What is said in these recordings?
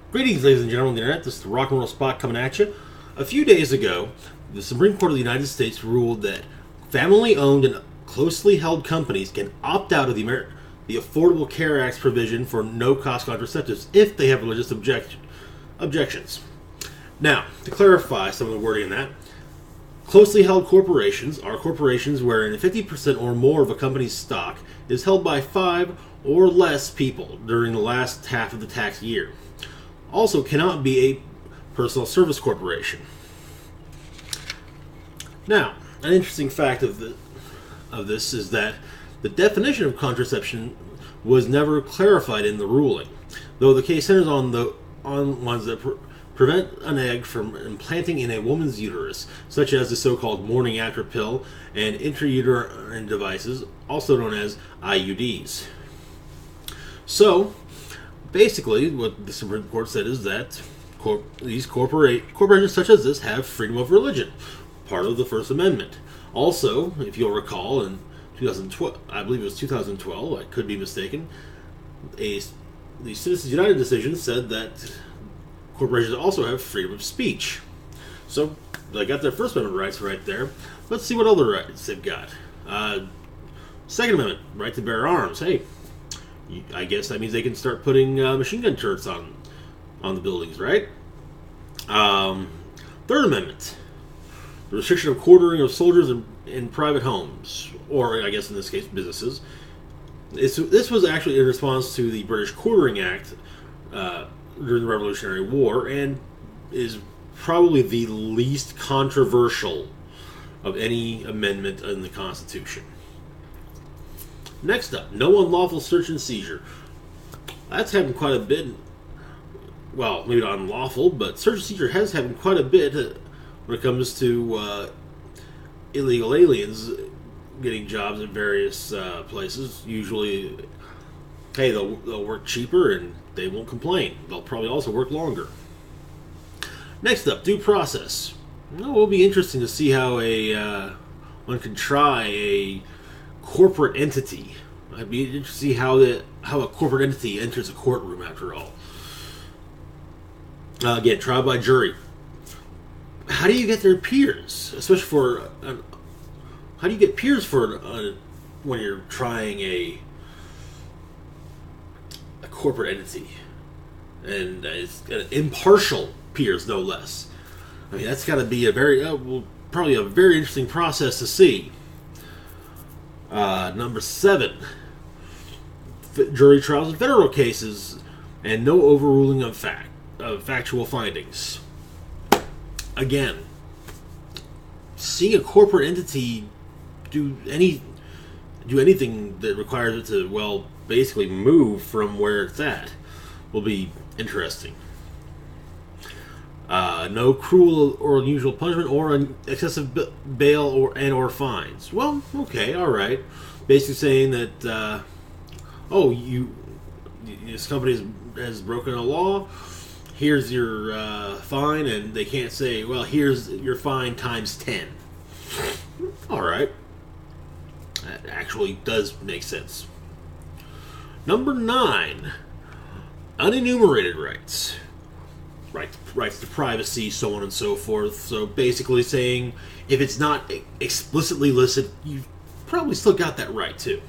Greetings, ladies and gentlemen of the internet. This is the Rock and Roll Spot coming at you. A few days ago, the Supreme Court of the United States ruled that family-owned and closely held companies can opt out of the Affordable Care Act's provision for no-cost contraceptives if they have religious objections. Now, to clarify some of the wording in that, closely held corporations are corporations wherein 50% or more of a company's stock is held by 5 or less people during the last half of the tax year. Also cannot be a personal service corporation. Now, an interesting fact of this is that the definition of contraception was never clarified in the ruling, though the case centers on ones that prevent an egg from implanting in a woman's uterus, such as the so-called morning after pill and intrauterine devices, also known as IUDs. So, basically, what the Supreme Court said is that these corporations such as this have freedom of religion, part of the First Amendment. Also, if you'll recall, in 2012, I believe it was 2012, I could be mistaken, the Citizens United decision said that corporations also have freedom of speech. So, they got their First Amendment rights right there. Let's see what other rights they've got. Second Amendment, right to bear arms. Hey, I guess that means they can start putting machine gun turrets on the buildings, right? Third Amendment, the restriction of quartering of soldiers in private homes, or I guess in this case businesses. This was actually in response to the British Quartering Act during the Revolutionary War, and is probably the least controversial of any amendment in the Constitution. Next up, no unlawful search and seizure. That's happened quite a bit. Well, maybe not unlawful, but search and seizure has happened quite a bit when it comes to illegal aliens getting jobs at various places. Usually, hey, they'll work cheaper and they won't complain. They'll probably also work longer. Next up, due process. Well, it'll be interesting to see how one could try a corporate entity. I'd be interested to see how a corporate entity enters a courtroom. After all, again, trial by jury. How do you get their peers, especially how do you get peers for when you're trying a corporate entity, and it's impartial peers, no less. I mean, that's got to be probably a very interesting process to see. Number 7, jury trials in federal cases and no overruling of factual findings. Again, seeing a corporate entity do anything that requires it to, well, basically move from where it's at will be interesting. No cruel or unusual punishment or excessive bail or fines. Well, okay, all right. Basically saying that, this company has broken a law. Here's your fine, and they can't say, well, here's your fine times 10. All right, that actually does make sense. Number 9, unenumerated rights. Rights to privacy, so on and so forth. So basically saying, if it's not explicitly listed, you've probably still got that right too.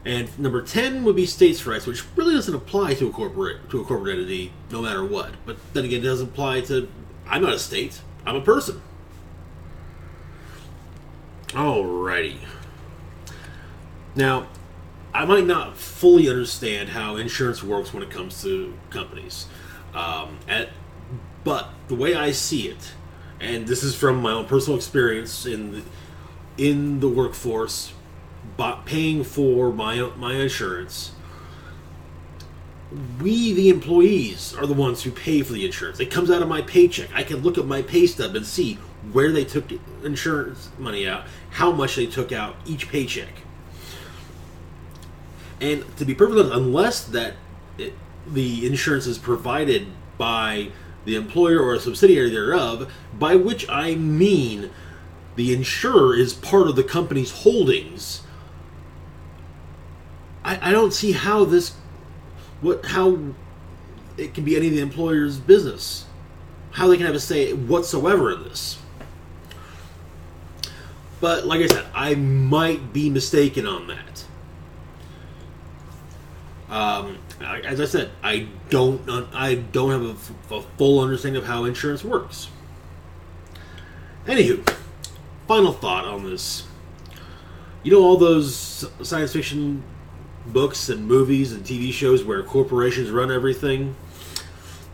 And number 10 would be states' rights, which really doesn't apply to a corporate entity, no matter what. But then again, it doesn't apply to. I'm not a state. I'm a person. Alrighty. Now, I might not fully understand how insurance works when it comes to companies. But the way I see it, and this is from my own personal experience in the workforce, paying for my insurance, we, the employees, are the ones who pay for the insurance. It comes out of my paycheck. I can look at my pay stub and see where they took insurance money out, how much they took out each paycheck. And to be perfectly honest, unless the insurance is provided by the employer or a subsidiary thereof, by which I mean the insurer is part of the company's holdings, I don't see how it can be any of the employer's business. How they can have a say whatsoever in this. But like I said, I might be mistaken on that. As I said, I don't have a full understanding of how insurance works. Anywho, final thought on this. You know all those science fiction books and movies and TV shows where corporations run everything?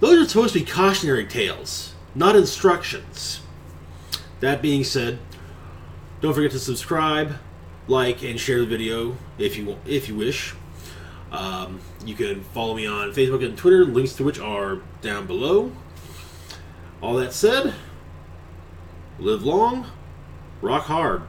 Those are supposed to be cautionary tales, not instructions. That being said, don't forget to subscribe, like, and share the video if you wish. You can follow me on Facebook and Twitter, links to which are down below. All that said, live long, rock hard.